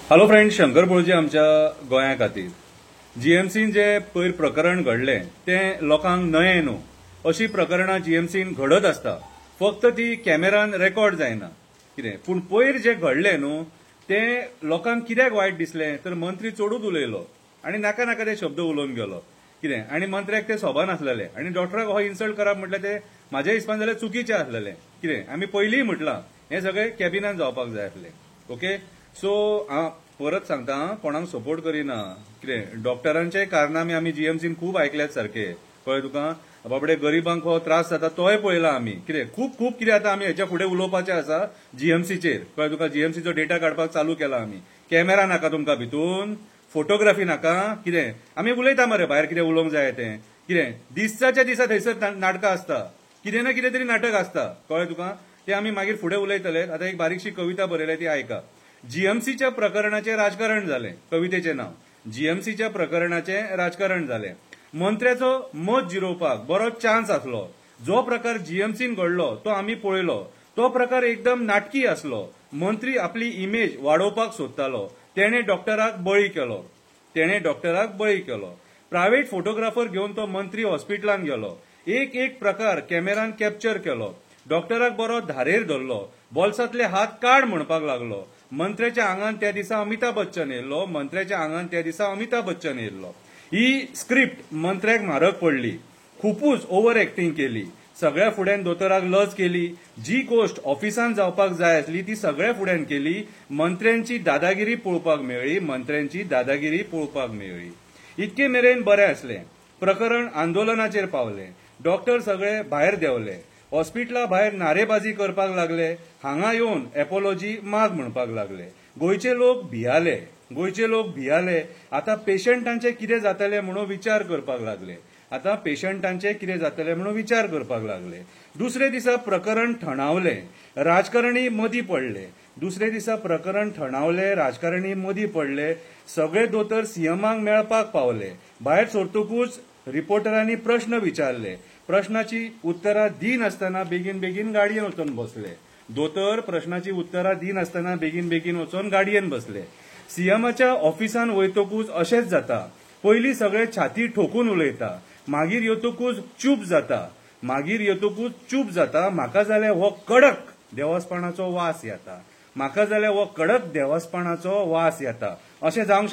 Hello friend, Shankar बोळजे आमच्या गोंया खातीर जीएमसीन जे पयर प्रकरण घडलें तें लोकांक नयें न्हू. अशी प्रकरणां जीएमसीन घडत आसता, फक्त ती कॅमेरान रेकॉर्ड जायना कितें. पूण पयर जे घडलें न्हू तें लोकांक कित्याक वायट दिसलें तर मंत्री चडूच उलयलो आनी नाका नाका ते शब्द उलोवन गेलो कितें. आनी मंत्र्याक ते सोबा नासलेले आनी डॉक्टराक हो इन्सल्ट करप म्हटल्यार ते म्हाज्या हिसपान जाल्यार चुकीचें आसलेलें कितें. आमी पयलींय म्हटलां हें सगळें कॅबिनान जावपाक जाय आसलें. ओके, सो हांव परत सांगता, कोणाक सपोर्ट करिना कितें. डॉक्टरांचे कारनामे आमी जीएमसीन खूब आयकल्यात सारखे. कळ्ळें तुका. बाबडे गरीबांक हो त्रास जाता तोय पळयला आमी कितें. खूब खूब कितें आतां आमी हेच्या फुडें उलोवपाचें आसा जीएमसीचेर. कळ्ळें तुका. जीएमसीचो डेटा काडपाक चालू केला आमी. कॅमेरा नाका तुमकां भितून, फोटोग्राफी नाका कितें. आमी उलयता मरे भायर कितें उलोवंक जाय तें कितें. दिसाच्या दिसा थंयसर नाटकां आसता, कितें ना कितें तरी नाटक आसता. कळ्ळें तुका. ते आमी मागीर फुडें उलयतले. आतां एक बारीकशी कविता बरयल्या ती आयका. जीएमसीच्या प्रकरणाचें राजकारण जालें. कवितेचें नांव जीएमसीच्या प्रकरणाचें राजकारण जालें. मंत्र्याचो मत जिरोवपाक बरो चान्स आसलो. जो प्रकार जीएमसीन घडलो तो आमी पळयलो. तो प्रकार एकदम नाटकी आसलो. मंत्री आपली इमेज वाडोवपाक सोदतालो. तेणे डॉक्टराक बळी केलो. प्रायव्हेट फोटोग्राफर घेवन तो मंत्री हॉस्पिटलांत गेलो. एक एक प्रकार कॅमेरान कॅप्चर केलो. डॉक्टराक बरो धारेर धरलो. बोल्सांतले हात काड म्हणपाक लागलो. मंत्र्याच्या आंगान त्या दिसा अमिताभ बच्चन येयल्लो. ही स्क्रिप्ट मंत्र्याक म्हारग पडली. खूपच ओव्हर एक्टिंग केली. सगळ्या फुड्यान दोतोराक लज केली. जी गोष्ट ऑफिसान जावपाक जाय आसली ती सगळ्या फुड्यान केली. मंत्र्यांची दादागिरी पळोवपाक मेळ्ळी. इतके मेरेन बरें आसलें. प्रकरण आंदोलनाचेर पावलें. डॉक्टर सगळे भायर देंवले. हॉस्पिटला भायर नारेबाजी करपाक लागले. हांगा येवन एपोलॉजी माग म्हणपाक लागले. गोंयचे लोक भियाले. आतां पेशंटांचे कितें जातलें म्हणून विचार करपाक लागले. दुसरे दिसा प्रकरण थणावलें. राजकारणी मदीं पडले. सगळे दोतोर सीएमाक मेळपाक पावले. भायर सरतकूच रिपोर्टरांनी प्रश्न विचारले. प्रश्नाची उतरां दिनासतना बेगीन गाडयेन वचून बसले. दोतोर प्रश्नाची उतरां दिनासतना बेगीन वचून गाडयेन बसले. सीएमाच्या ऑफिसान वयतकूच अशेंच जाता. पयलीं सगळे छाती ठोकून उलयता, मागीर येतकूच चूप जाता. म्हाका जाल्यार हो कडक देवासपणाचो वास येता. अशें जावंक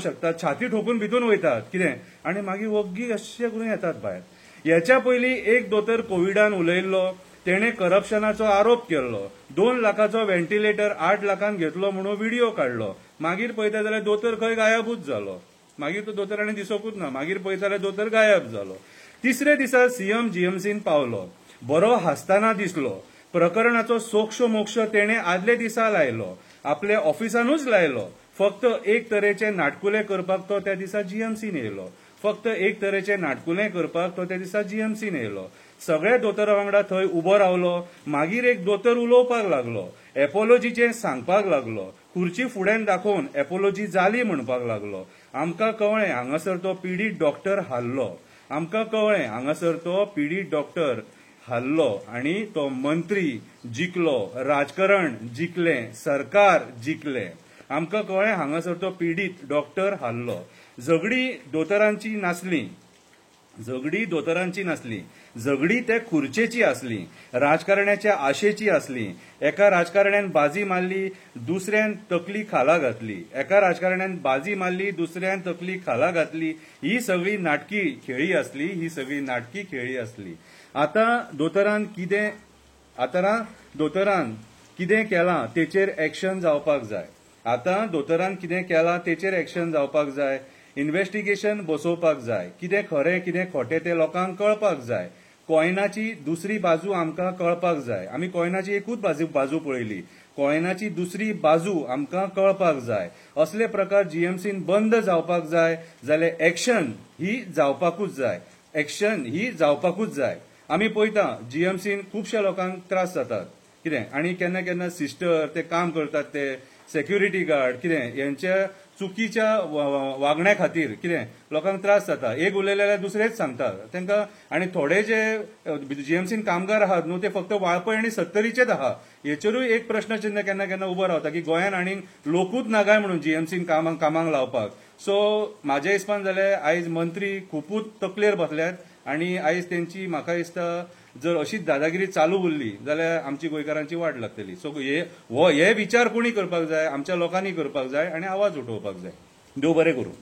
शकता. छाती ठोकून भितून वयतात कितें आनी मागीर वग्गी अशें करून येतात भायर. हेच्या पयलीं एक दोतोर कोविडान उलयल्लो. तेणे करप्शनाचो आरोप केल्लो. 2 लाखाचो व्हेंटिलेटर 8 लाखान घेतलो म्हणून व्हिडिओ काडलो. मागीर पळयता जाल्यार दोतोर खंय गायबूच जालो. मागीर तो दोतोर आनी दिसोकूच ना. मागीर पळयता जाल्यार दोतोर गायब जालो. तिसरे दिसा सीएम जीएमसीन पावलो. बरो हांसतना दिसलो. प्रकरणाचो सोक्ष तेणे आदले दिसा लायलो. आपल्या ऑफिसानूच लायलो. फक्त एक तरेचे नाटकुले करपाक तो त्या दिसा जीएमसीन येयलो. सगळ्या दोतोरा वांगडा थंय उबो रावलो. मागीर एक दोतोर उलोवपाक लागलो. एपोलॉजीचें सांगपाक लागलो. खुर्ची फुड्यान दाखोवन एपोलॉजी जाली म्हणपाक लागलो. आमकां कळ्ळें हांगासर तो पीडित डॉक्टर हारलो आनी तो मंत्री जिखलो. राजकारण जिखलें. सरकार जिखलें. आमकां कळ्ळें हांगासर तो पीडित डॉक्टर हारलो. झगडी दोतोरांची नासली. झगडी ते खुर्चेची आसली. राजकारण्याच्या आशेची आसली. एका राजकारण्यान बाजी मारली, दुसऱ्यान तकली खाला घातली. ही सगळी नाटकी खेळी आसली. आतां दोतोरान कितें केलां तेचेर एक्शन जावपाक जाय. इन्व्हेस्टिगेशन बसोवपाक जाय. कितें खरें कितें खोटें तें लोकांक कळपाक जाय. कॉयनाची दुसरी बाजू आमकां कळपाक जाय. आमी कॉयनाची एकूच बाजू पळयली. कॉयनाची दुसरी बाजू आमकां कळपाक जाय. असले प्रकार जीएमसीन बंद जावपाक जाय जाल्यार एक्शन ही जावपाकूच जाय. आमी पळयता जीएमसीन खुबश्या लोकांक त्रास जातात. कितें आनी केन्ना केन्ना सिस्टर ते काम करतात ते सेक्युरिटी गार्ड कितें यांच्या चुकीच्या वागण्या खातीर कितें लोकांक त्रास जाता. एक उलयले जाल्यार दुसरेच सांगतात तांकां. आनी थोडे जे जीएमसीन कामगार आहात न्हू ते फक्त वाळपय आनी सत्तरीचेच आहात. हेचेरूय एक प्रश्नचिन्ह केन्ना केन्ना उबो रावता की गोंयान आनीक लोकूच ना काय म्हणून जीएमसीन कामाक लावपाक. सो म्हाज्या हिसपान जाल्यार आयज मंत्री खूपूच तकलेर बसल्यात आनी आयज तेंची म्हाका दिसता जर अशीच दादागिरी चालू उरली जाल्यार आमची गोंयकारांची वाट लागतली. सो हे विचार कोणी करपाक जाय, आमच्या लोकांनी करपाक जाय आनी आवाज उठोवपाक जाय. देव बरें करूं.